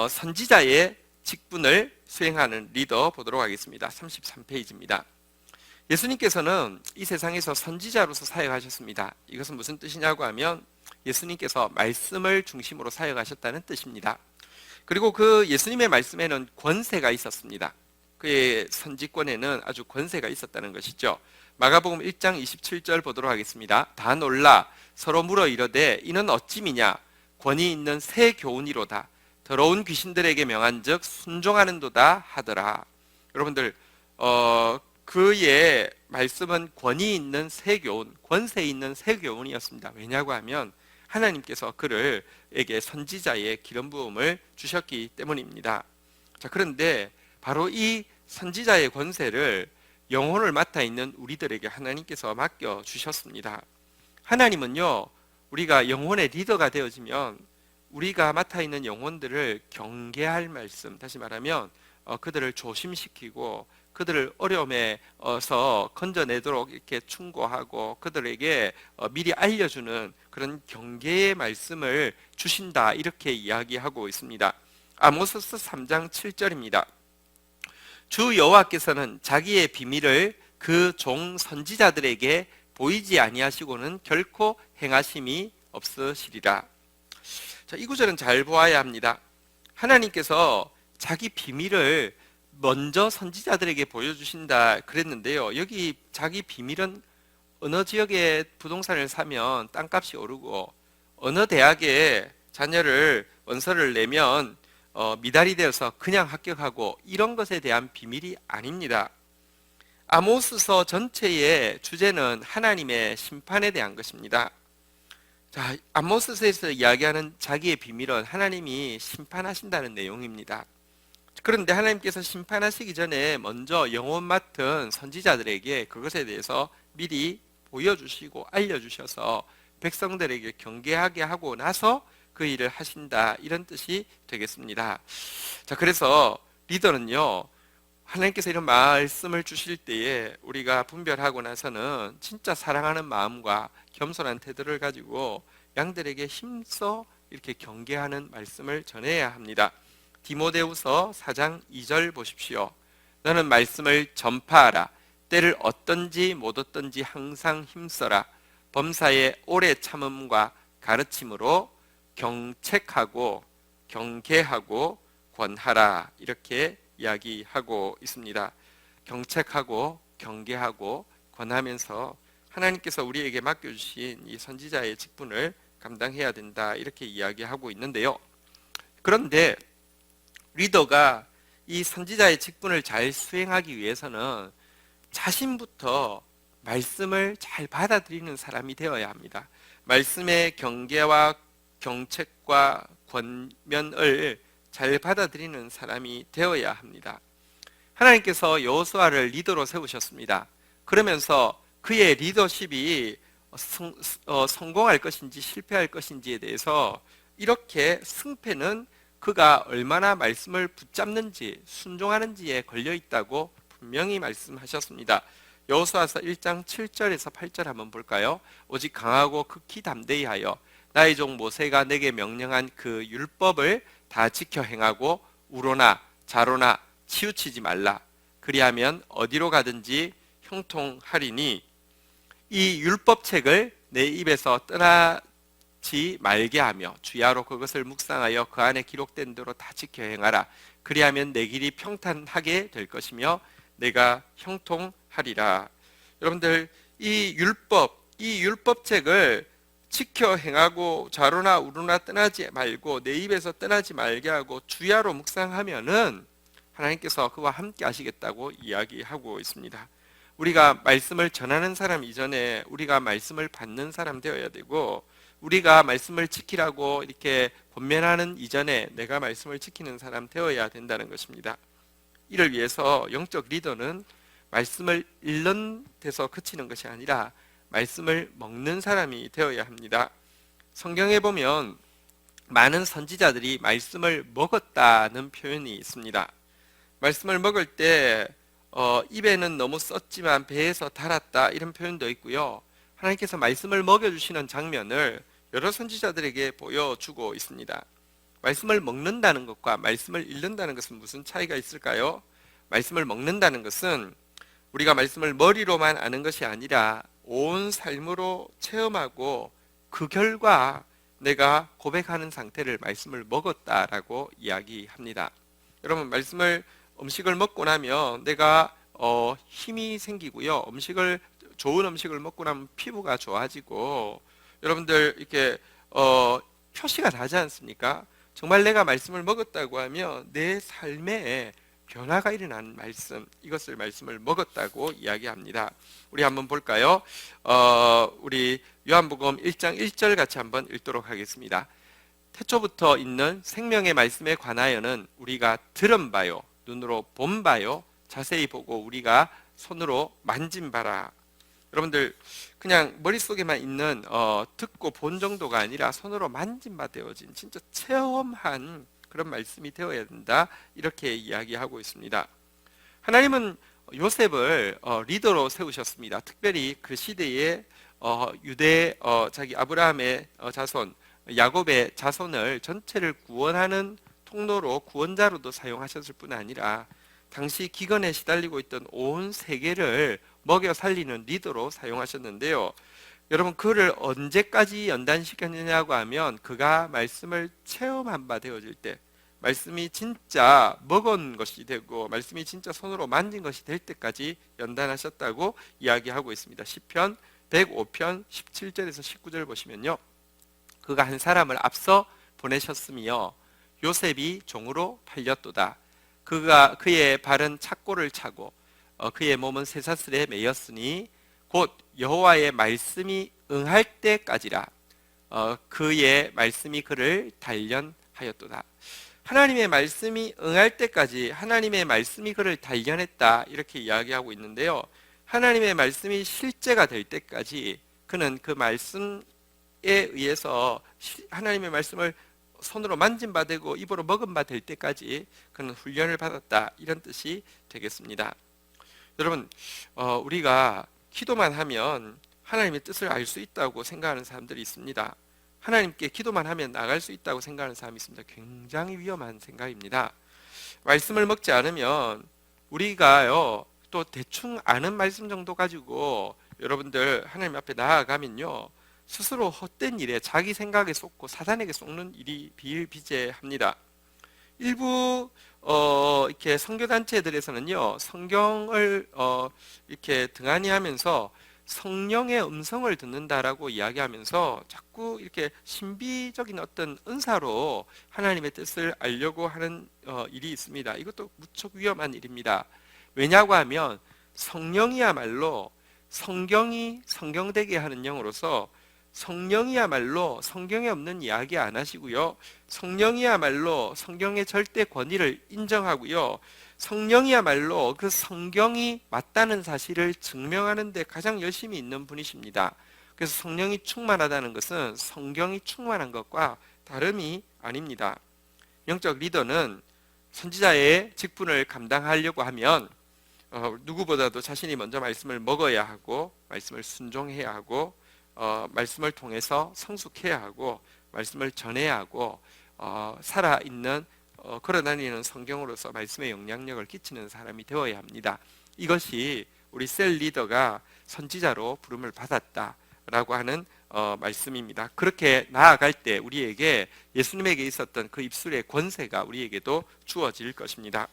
선지자의 직분을 수행하는 리더 보도록 하겠습니다. 33페이지입니다. 예수님께서는 이 세상에서 선지자로서 사역하셨습니다. 이것은 무슨 뜻이냐고 하면 예수님께서 말씀을 중심으로 사역하셨다는 뜻입니다. 그리고 그 예수님의 말씀에는 권세가 있었습니다. 그의 선지권에는 아주 권세가 있었다는 것이죠. 마가복음 1장 27절 보도록 하겠습니다. 다 놀라 서로 물어 이르되 이는 어찌미냐 권위 있는 새 교훈이로다. 더러운 귀신들에게 명한즉 순종하는도다 하더라. 여러분들 그의 말씀은 권위 있는 새 교훈, 권세 있는 새 교훈이었습니다. 왜냐고 하면 하나님께서 그에게 선지자의 기름 부음을 주셨기 때문입니다. 자, 그런데 바로 이 선지자의 권세를 영혼을 맡아 있는 우리들에게 하나님께서 맡겨 주셨습니다. 하나님은요, 우리가 영혼의 리더가 되어지면 우리가 맡아 있는 영혼들을 경계할 말씀, 다시 말하면 그들을 조심시키고 그들을 어려움에서 건져내도록 이렇게 충고하고 그들에게 미리 알려주는 그런 경계의 말씀을 주신다, 이렇게 이야기하고 있습니다. 아모스서 3장 7절입니다. 주 여호와께서는 자기의 비밀을 그 종 선지자들에게 보이지 아니하시고는 결코 행하심이 없으시리라. 자, 이 구절은 잘 보아야 합니다. 하나님께서 자기 비밀을 먼저 선지자들에게 보여주신다 그랬는데요, 여기 자기 비밀은 어느 지역에 부동산을 사면 땅값이 오르고 어느 대학에 자녀를 원서를 내면 미달이 되어서 그냥 합격하고 이런 것에 대한 비밀이 아닙니다. 아모스서 전체의 주제는 하나님의 심판에 대한 것입니다. 자, 아모스서에서 이야기하는 자기의 비밀은 하나님이 심판하신다는 내용입니다. 그런데 하나님께서 심판하시기 전에 먼저 영혼 맡은 선지자들에게 그것에 대해서 미리 보여주시고 알려주셔서 백성들에게 경계하게 하고 나서 그 일을 하신다, 이런 뜻이 되겠습니다. 자, 그래서 리더는요, 하나님께서 이런 말씀을 주실 때에 우리가 분별하고 나서는 진짜 사랑하는 마음과 겸손한 태도를 가지고 양들에게 힘써 이렇게 경계하는 말씀을 전해야 합니다. 디모데후서 4장 2절 보십시오. 너는 말씀을 전파하라. 때를 어떤지 못 어떤지 항상 힘써라. 범사에 오래 참음과 가르침으로 경책하고 경계하고 권하라. 이렇게 이야기하고 있습니다. 경책하고 경계하고 권하면서 하나님께서 우리에게 맡겨주신 이 선지자의 직분을 감당해야 된다, 이렇게 이야기하고 있는데요. 그런데 리더가 이 선지자의 직분을 잘 수행하기 위해서는 자신부터 말씀을 잘 받아들이는 사람이 되어야 합니다. 말씀의 경계와 경책과 권면을 잘 받아들이는 사람이 되어야 합니다. 하나님께서 여호수아를 리더로 세우셨습니다. 그러면서 그의 리더십이 성공할 것인지 실패할 것인지에 대해서 이렇게 승패는 그가 얼마나 말씀을 붙잡는지 순종하는지에 걸려있다고 분명히 말씀하셨습니다. 여호수아서 1장 7절에서 8절 한번 볼까요? 오직 강하고 극히 담대히 하여 나의 종 모세가 내게 명령한 그 율법을 다 지켜 행하고 우로나 좌로나 치우치지 말라. 그리하면 어디로 가든지 형통하리니 이 율법책을 내 입에서 떠나지 말게 하며 주야로 그것을 묵상하여 그 안에 기록된 대로 다 지켜 행하라. 그리하면 내 길이 평탄하게 될 것이며 내가 형통하리라. 여러분들, 이 율법책을 지켜 행하고 좌로나 우로나 떠나지 말고 내 입에서 떠나지 말게 하고 주야로 묵상하면은 하나님께서 그와 함께 하시겠다고 이야기하고 있습니다. 우리가 말씀을 전하는 사람 이전에 우리가 말씀을 받는 사람 되어야 되고, 우리가 말씀을 지키라고 이렇게 권면하는 이전에 내가 말씀을 지키는 사람 되어야 된다는 것입니다. 이를 위해서 영적 리더는 말씀을 읽는 데서 그치는 것이 아니라 말씀을 먹는 사람이 되어야 합니다. 성경에 보면 많은 선지자들이 말씀을 먹었다는 표현이 있습니다. 말씀을 먹을 때 입에는 너무 썼지만 배에서 달았다, 이런 표현도 있고요. 하나님께서 말씀을 먹여주시는 장면을 여러 선지자들에게 보여주고 있습니다. 말씀을 먹는다는 것과 말씀을 읽는다는 것은 무슨 차이가 있을까요? 말씀을 먹는다는 것은 우리가 말씀을 머리로만 아는 것이 아니라 온 삶으로 체험하고 그 결과 내가 고백하는 상태를 말씀을 먹었다라고 이야기합니다. 여러분, 음식을 먹고 나면 내가 힘이 생기고요. 좋은 음식을 먹고 나면 피부가 좋아지고, 여러분들 이렇게 표시가 나지 않습니까? 정말 내가 말씀을 먹었다고 하면 내 삶에 변화가 일어나는 말씀, 이것을 말씀을 먹었다고 이야기합니다. 우리 한번 볼까요? 우리 요한복음 1장 1절 같이 한번 읽도록 하겠습니다. 태초부터 있는 생명의 말씀에 관하여는 우리가 들은 바요, 눈으로 본 바요, 자세히 보고 우리가 손으로 만진 바라. 여러분들, 그냥 머릿속에만 있는 듣고 본 정도가 아니라 손으로 만진 바 되어진 진짜 체험한 그런 말씀이 되어야 된다, 이렇게 이야기하고 있습니다. 하나님은 요셉을 리더로 세우셨습니다. 특별히 그 시대에 자기 아브라함의 자손, 야곱의 자손을 전체를 구원하는 통로로, 구원자로도 사용하셨을 뿐 아니라 당시 기근에 시달리고 있던 온 세계를 먹여 살리는 리더로 사용하셨는데요. 여러분, 그를 언제까지 연단시켰느냐고 하면 그가 말씀을 체험한 바 되어질 때, 말씀이 진짜 먹은 것이 되고 말씀이 진짜 손으로 만진 것이 될 때까지 연단하셨다고 이야기하고 있습니다. 시편 105편 17절에서 19절 보시면요, 그가 한 사람을 앞서 보내셨으며 요셉이 종으로 팔렸도다. 그의 발은 착고를 차고 그의 몸은 쇠사슬에 매였으니 곧 여호와의 말씀이 응할 때까지라. 그의 말씀이 그를 단련하였도다. 하나님의 말씀이 응할 때까지 하나님의 말씀이 그를 단련했다, 이렇게 이야기하고 있는데요. 하나님의 말씀이 실제가 될 때까지 그는 그 말씀에 의해서 하나님의 말씀을 손으로 만진 바 되고 입으로 먹은 바 될 때까지 그는 훈련을 받았다, 이런 뜻이 되겠습니다. 여러분, 우리가 기도만 하면 하나님의 뜻을 알 수 있다고 생각하는 사람들이 있습니다. 하나님께 기도만 하면 나갈 수 있다고 생각하는 사람이 있습니다. 굉장히 위험한 생각입니다. 말씀을 먹지 않으면 우리가요, 또 대충 아는 말씀 정도 가지고 여러분들 하나님 앞에 나아가면요, 스스로 헛된 일에 자기 생각에 쏟고 사단에게 쏟는 일이 비일비재합니다. 일부 이렇게 선교단체들에서는요, 성경을 이렇게 등한히 하면서 성령의 음성을 듣는다라고 이야기하면서 자꾸 이렇게 신비적인 어떤 은사로 하나님의 뜻을 알려고 하는 일이 있습니다. 이것도 무척 위험한 일입니다. 왜냐고 하면 성령이야말로 성경이 성경되게 하는 영으로서, 성령이야말로 성경에 없는 이야기 안 하시고요, 성령이야말로 성경의 절대 권위를 인정하고요, 성령이야말로 그 성경이 맞다는 사실을 증명하는 데 가장 열심히 있는 분이십니다. 그래서 성령이 충만하다는 것은 성경이 충만한 것과 다름이 아닙니다. 영적 리더는 선지자의 직분을 감당하려고 하면 누구보다도 자신이 먼저 말씀을 먹어야 하고, 말씀을 순종해야 하고, 말씀을 통해서 성숙해야 하고, 말씀을 전해야 하고, 살아있는 걸어다니는 성경으로서 말씀의 영향력을 끼치는 사람이 되어야 합니다. 이것이 우리 셀 리더가 선지자로 부름을 받았다라고 하는 말씀입니다. 그렇게 나아갈 때 우리에게 예수님에게 있었던 그 입술의 권세가 우리에게도 주어질 것입니다.